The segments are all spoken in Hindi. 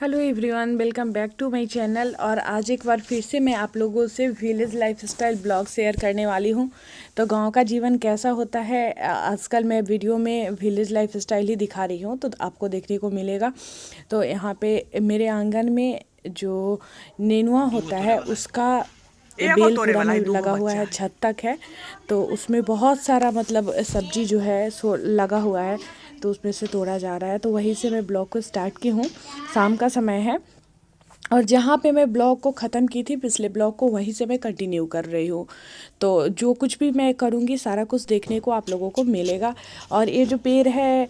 Hello everyone, welcome back to my channel. और आज एक बार फिर से मैं आप लोगों से विलेज लाइफस्टाइल ब्लॉग शेयर करने वाली हूँ। तो गांव का जीवन कैसा होता है, आजकल मैं वीडियो में विलेज लाइफस्टाइल ही दिखा रही हूँ, तो आपको देखने को मिलेगा। तो यहाँ पे मेरे आंगन में जो नेनुआ होता है उसका बेल पूरा में लगा हुआ है, छत तक है। तो उसमें बहुत सारा मतलब सब्जी जो है सो लगा हुआ है, तो उसमें से तोड़ा जा रहा है। तो वहीं से मैं ब्लॉग को स्टार्ट की हूँ। शाम का समय है और जहाँ पे मैं ब्लॉग को ख़त्म की थी पिछले ब्लॉग को, वहीं से मैं कंटिन्यू कर रही हूँ। तो जो कुछ भी मैं करूँगी सारा कुछ देखने को आप लोगों को मिलेगा। और ये जो पेड़ है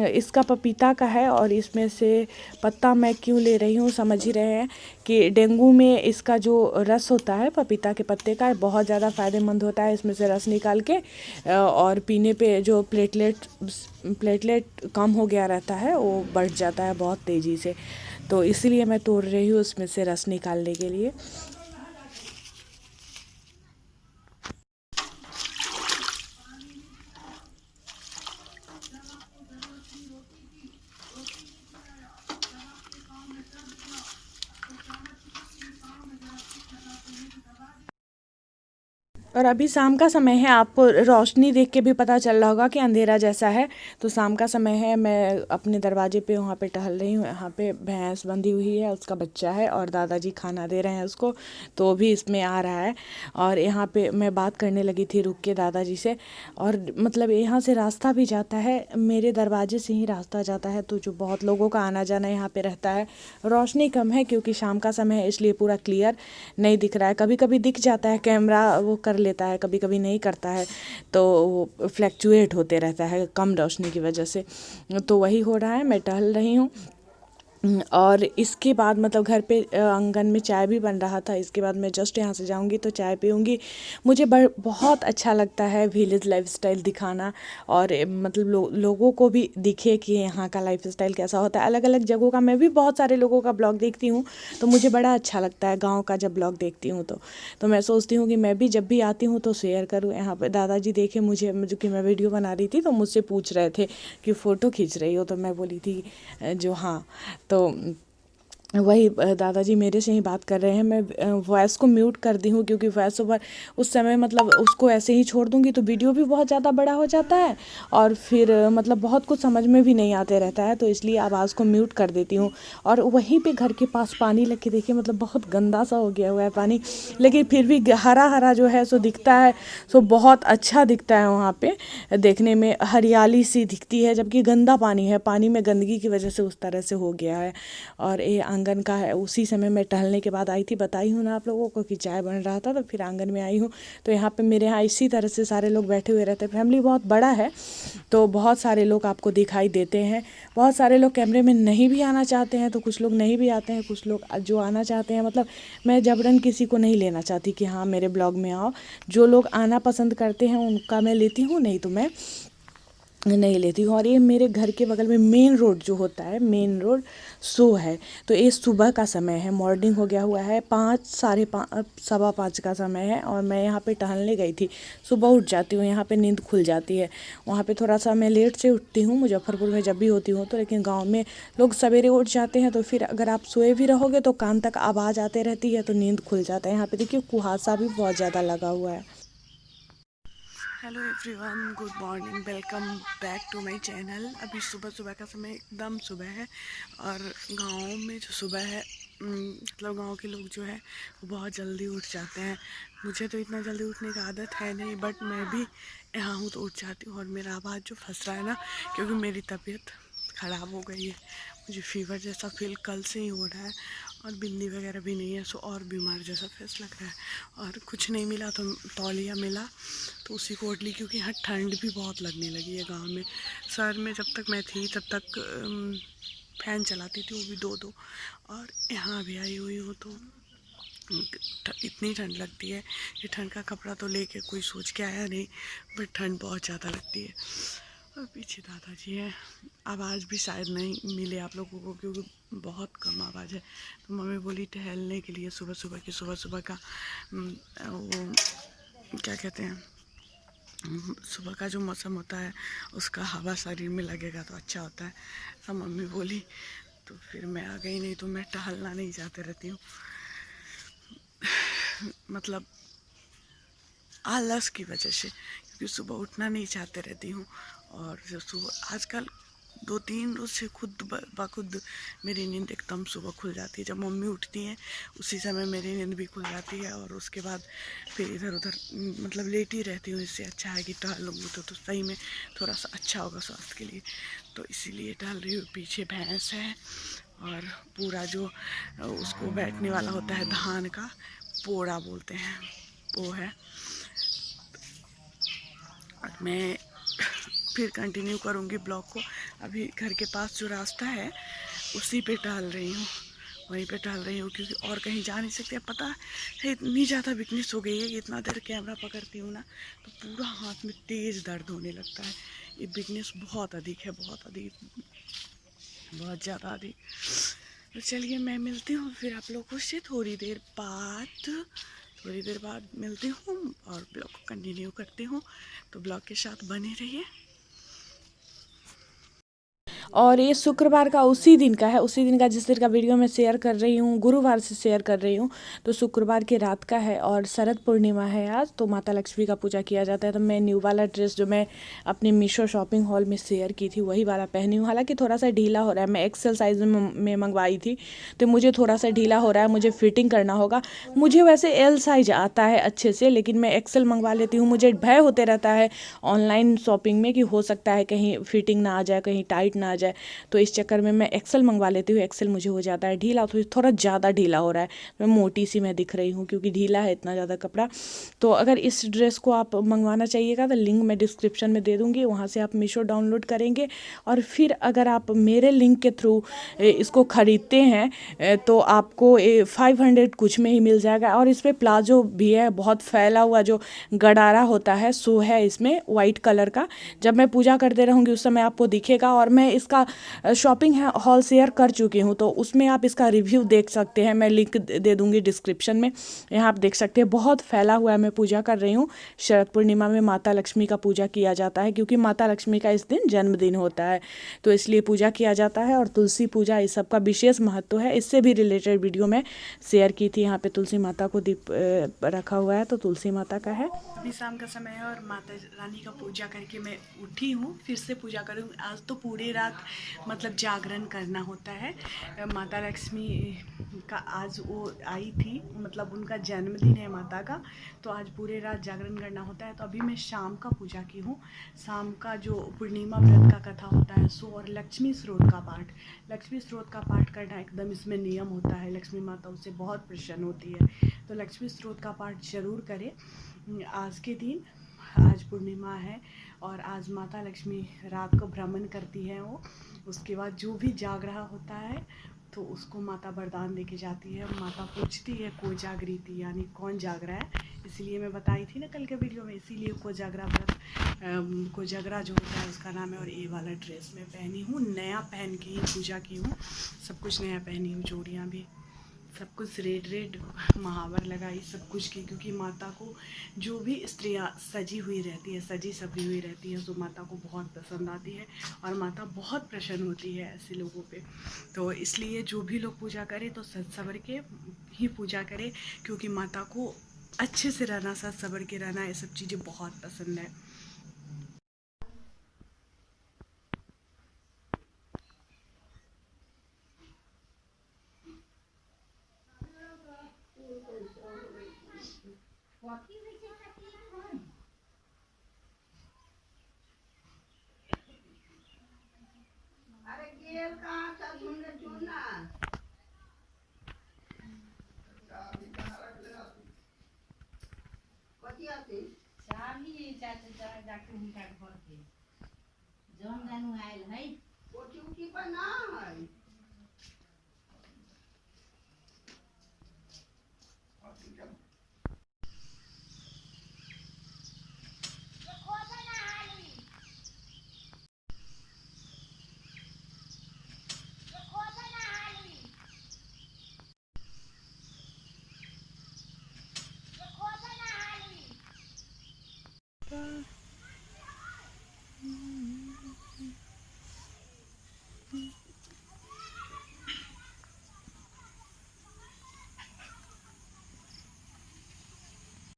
इसका पपीता का है, और इसमें से पत्ता मैं क्यों ले रही हूँ समझ ही रहे हैं कि डेंगू में इसका जो रस होता है पपीता के पत्ते का बहुत ज़्यादा फ़ायदेमंद होता है। इसमें से रस निकाल के और पीने पे जो प्लेटलेट कम हो गया रहता है वो बढ़ जाता है बहुत तेज़ी से। तो इसीलिए मैं तोड़ रही हूँ उसमें से रस निकालने के लिए। और अभी शाम का समय है, आपको रोशनी देख के भी पता चल रहा होगा कि अंधेरा जैसा है। तो शाम का समय है, मैं अपने दरवाजे पे वहाँ पे टहल रही हूँ। यहाँ पे भैंस बंधी हुई है, उसका बच्चा है और दादाजी खाना दे रहे हैं उसको, तो वो भी इसमें आ रहा है। और यहाँ पे मैं बात करने लगी थी रुक के दादाजी से। और मतलब यहाँ से रास्ता भी जाता है, मेरे दरवाजे से ही रास्ता जाता है, तो जो बहुत लोगों का आना जाना यहाँ पे रहता है। रोशनी कम है क्योंकि शाम का समय है, इसलिए पूरा क्लियर नहीं दिख रहा है। कभी कभी दिख जाता है, कैमरा वो कर लेता है, कभी कभी नहीं करता है, तो वो फ्लैक्चुएट होते रहता है कम रोशनी की वजह से। तो वही हो रहा है, मैं टहल रही हूँ। और इसके बाद मतलब घर पे आंगन में चाय भी बन रहा था। इसके बाद मैं जस्ट यहाँ से जाऊँगी तो चाय पीऊँगी। मुझे बहुत अच्छा लगता है विलेज लाइफस्टाइल दिखाना। और मतलब लोगों को भी दिखे कि यहाँ का लाइफस्टाइल कैसा होता है। अलग अलग जगहों का मैं भी बहुत सारे लोगों का ब्लॉग देखती हूँ, तो मुझे बड़ा अच्छा लगता है गाँव का जब ब्लॉग देखती हूँ। तो मैं सोचती हूँ कि मैं भी जब भी आती हूँ तो शेयर करूँ। यहाँ पर दादाजी देखे मुझे, जो कि मैं वीडियो बना रही थी, तो मुझसे पूछ रहे थे कि फ़ोटो खींच रही हो, तो मैं बोली थी जो हाँ। तो वही दादाजी मेरे से ही बात कर रहे हैं। मैं वॉइस को म्यूट कर दी हूँ क्योंकि वॉइस ओवर उस समय मतलब उसको ऐसे ही छोड़ दूँगी तो वीडियो भी बहुत ज़्यादा बड़ा हो जाता है, और फिर मतलब बहुत कुछ समझ में भी नहीं आते रहता है, तो इसलिए आवाज़ को म्यूट कर देती हूँ। और वहीं पे घर के पास पानी लग के देखिए, मतलब बहुत गंदा सा हो गया हुआ है पानी, लेकिन फिर भी हरा हरा जो है सो दिखता है, सो बहुत अच्छा दिखता है। वहाँ पे देखने में हरियाली सी दिखती है, जबकि गंदा पानी है, पानी में गंदगी की वजह से उस तरह से हो गया है। और ये आंगन का है। उसी समय मैं टहलने के बाद आई थी, बताई हूँ ना आप लोगों को कि चाय बन रहा था, तो फिर आंगन में आई हूँ। तो यहाँ पे मेरे यहाँ इसी तरह से सारे लोग बैठे हुए रहते हैं। फैमिली बहुत बड़ा है, तो बहुत सारे लोग आपको दिखाई देते हैं। बहुत सारे लोग कैमरे में नहीं भी आना चाहते हैं, तो कुछ लोग नहीं भी आते हैं, कुछ लोग जो आना चाहते हैं। मतलब मैं जबरन किसी को नहीं लेना चाहती कि हाँ मेरे ब्लॉग में आओ। जो लोग आना पसंद करते हैं उनका मैं लेती हूँ, नहीं तो मैं नहीं लेती हूँ। और ये मेरे घर के बगल में मेन रोड जो होता है, मेन रोड सो है। तो ये सुबह का समय है, मॉर्निंग हो गया हुआ है, 5 साढ़े 5 सवा 5 का समय है। और मैं यहाँ पे टहलने गई थी। सुबह उठ जाती हूँ, यहाँ पे नींद खुल जाती है। वहाँ पे थोड़ा सा मैं लेट से उठती हूँ मुजफ्फरपुर में जब भी होती हूँ तो, लेकिन गाँव में लोग सवेरे उठ जाते हैं, तो फिर अगर आप सोए भी रहोगे तो कान तक आवाज़ आते रहती है, तो नींद खुल जाता है। यहाँ पे देखिए कुहासा भी बहुत ज़्यादा लगा हुआ है। Hello everyone, good morning, welcome back to my channel. अभी सुबह सुबह का समय एकदम सुबह है। और गांव में जो सुबह है मतलब गांव के लोग जो है वो बहुत जल्दी उठ जाते हैं। मुझे तो इतना जल्दी उठने की आदत है नहीं, बट मैं भी यहाँ हूँ तो उठ जाती हूँ। और मेरा आवाज़ जो फंस रहा है ना, क्योंकि मेरी तबीयत ख़राब हो गई है, मुझे फीवर जैसा फील कल से ही हो रहा है। और बिंदी वगैरह भी नहीं है, सो और बीमार जैसा फेस लग रहा है। और कुछ नहीं मिला तो तौलिया मिला, तो उसी को ओढ़ ली, क्योंकि यहाँ ठंड भी बहुत लगने लगी है गांव में। शहर में जब तक मैं थी तब तक फ़ैन चलाती थी, वो भी दो दो। और यहाँ भी आई हुई हूँ तो इतनी ठंड लगती है कि ठंड का कपड़ा तो लेके कोई सोच के आया नहीं, बट ठंड बहुत ज़्यादा लगती है। और पीछे दादाजी है, आवाज़ भी शायद नहीं मिले आप लोगों को क्योंकि बहुत कम आवाज़ है। तो मम्मी बोली टहलने के लिए सुबह सुबह का वो क्या कहते हैं, सुबह का जो मौसम होता है उसका हवा शरीर में लगेगा तो अच्छा होता है। तो मम्मी बोली तो फिर मैं आ गई, नहीं तो मैं टहलना नहीं जाते रहती हूँ, मतलब आलस की वजह से, क्योंकि सुबह उठना नहीं चाहते रहती हूँ। और जो सुबह आजकल 2-3 रोज से खुद बखुद मेरी नींद एकदम सुबह खुल जाती है। जब मम्मी उठती हैं उसी समय मेरी नींद भी खुल जाती है, और उसके बाद फिर इधर उधर मतलब लेटी रहती हूँ। इससे अच्छा है कि टहल लूँगी तो सही में थोड़ा सा अच्छा होगा स्वास्थ्य के लिए, तो इसीलिए टहल रही हूँ। पीछे भैंस है और पूरा जो उसको बैठने वाला होता है धान का पोड़ा बोलते हैं वो है। और मैं फिर कंटिन्यू करूँगी ब्लॉग को। अभी घर के पास जो रास्ता है उसी पे टहल रही हूँ, वहीं पे टहल रही हूँ, क्योंकि और कहीं जा नहीं सकते। अब पता है इतनी ज़्यादा वीकनेस हो गई है कि इतना देर कैमरा पकड़ती हूँ ना तो पूरा हाथ में तेज़ दर्द होने लगता है। ये वीकनेस बहुत अधिक है, बहुत अधिक, बहुत ज़्यादा अधिक। तो चलिए मैं मिलती हूँ फिर आप लोगों से थोड़ी देर बाद मिलती हूँ और ब्लॉग को कंटिन्यू करती हूँ। तो ब्लॉग के साथ बने रहिए। और ये शुक्रवार का उसी दिन का है, उसी दिन का जिस दिन का वीडियो मैं शेयर कर रही हूँ, गुरुवार से शेयर कर रही हूँ। तो शुक्रवार की रात का है और शरद पूर्णिमा है आज, तो माता लक्ष्मी का पूजा किया जाता है। तो मैं न्यू वाला ड्रेस जो मैं अपनी मीशो शॉपिंग हॉल में शेयर की थी वही वाला पहनी हूँ। हालांकि थोड़ा सा ढीला हो रहा है, मैं एक्सेल साइज में मंगवाई थी तो मुझे थोड़ा सा ढीला हो रहा है, मुझे फिटिंग करना होगा। मुझे वैसे एल साइज आता है अच्छे से, लेकिन मैं एक्सेल मंगवा लेती हूँ। मुझे भय होते रहता है ऑनलाइन शॉपिंग में कि हो सकता है कहीं फिटिंग ना आ जाए, कहीं टाइट ना आ जाए, तो इस चक्कर में मैं एक्सेल मंगवा लेती हूँ। एक्सेल मुझे हो जाता है ढीला, तो थोड़ा ज़्यादा ढीला हो रहा है, मैं मोटी सी मैं दिख रही हूँ क्योंकि ढीला है इतना ज़्यादा कपड़ा। तो अगर इस ड्रेस को आप मंगवाना चाहिएगा तो लिंक मैं डिस्क्रिप्शन में दे दूँगी, वहाँ से आप मीशो डाउनलोड करेंगे। और फिर अगर आप मेरे लिंक के थ्रू इसको ख़रीदते हैं तो आपको 500 कुछ में ही मिल जाएगा। और इस पर प्लाजो भी है, बहुत फैला हुआ जो गडारा होता है सो है इसमें वाइट कलर का। जब मैं पूजा करते रहूँगी उस समय आपको दिखेगा। और मैं इसका शॉपिंग हॉल शेयर कर चुकी हूँ, तो उसमें आप इसका रिव्यू देख सकते हैं, मैं लिंक दे दूँगी डिस्क्रिप्शन में, यहाँ आप देख सकते हैं। बहुत फैला हुआ है, मैं पूजा कर रही हूँ। शरद पूर्णिमा में माता लक्ष्मी का पूजा किया जाता है, क्योंकि माता लक्ष्मी का इस दिन जन्मदिन होता है, तो इसलिए पूजा किया जाता है। और तुलसी पूजा इस सब का विशेष महत्व है, इससे भी रिलेटेड वीडियो में शेयर की थी। यहाँ पे तुलसी माता को दीप रखा हुआ है, तो तुलसी माता का है। अभी शाम का समय है और माता रानी का पूजा करके मैं उठी हूँ, फिर से पूजा करूँ। आज तो पूरी रात मतलब जागरण करना होता है। माता लक्ष्मी का आज वो आई थी, मतलब उनका जन्मदिन है माता का, तो आज पूरे रात जागरण करना होता है। तो अभी मैं शाम का पूजा की हूँ, शाम का जो पूर्णिमा व्रत का कथा होता है सो, और लक्ष्मी स्रोत का पाठ, लक्ष्मी स्रोत का पाठ करना एकदम इसमें नियम होता है। लक्ष्मी माता उससे बहुत प्रसन्न होती है, तो लक्ष्मी स्रोत का पाठ जरूर करें आज के दिन। आज पूर्णिमा है और आज माता लक्ष्मी रात को भ्रमण करती है वो। उसके बाद जो भी जाग रहा होता है तो उसको माता वरदान दे के जाती है। माता पूछती है कोजागृति, यानी कौन जाग रहा है, इसलिए मैं बताई थी ना कल के वीडियो में, इसीलिए कोजागरा व्रत, कोजागरा जो होता है उसका नाम है। और ये वाला ड्रेस मैं पहनी हूँ, नया पहन के ही पूजा की हूँ, सब कुछ नया पहनी हूँ, चूड़ियाँ भी सब कुछ रेड महावर लगाई, सब कुछ की, क्योंकि माता को जो भी स्त्रियाँ सजी हुई रहती है, सजी सवरी हुई रहती है, तो माता को बहुत पसंद आती है और माता बहुत प्रसन्न होती है ऐसे लोगों पे। तो इसलिए जो भी लोग पूजा करें तो सज सवर के ही पूजा करें, क्योंकि माता को अच्छे से रहना, सज सवर के रहना, ये सब चीज़ें बहुत पसंद है। जौन जानू आयल है कोठी उठी पर ना है।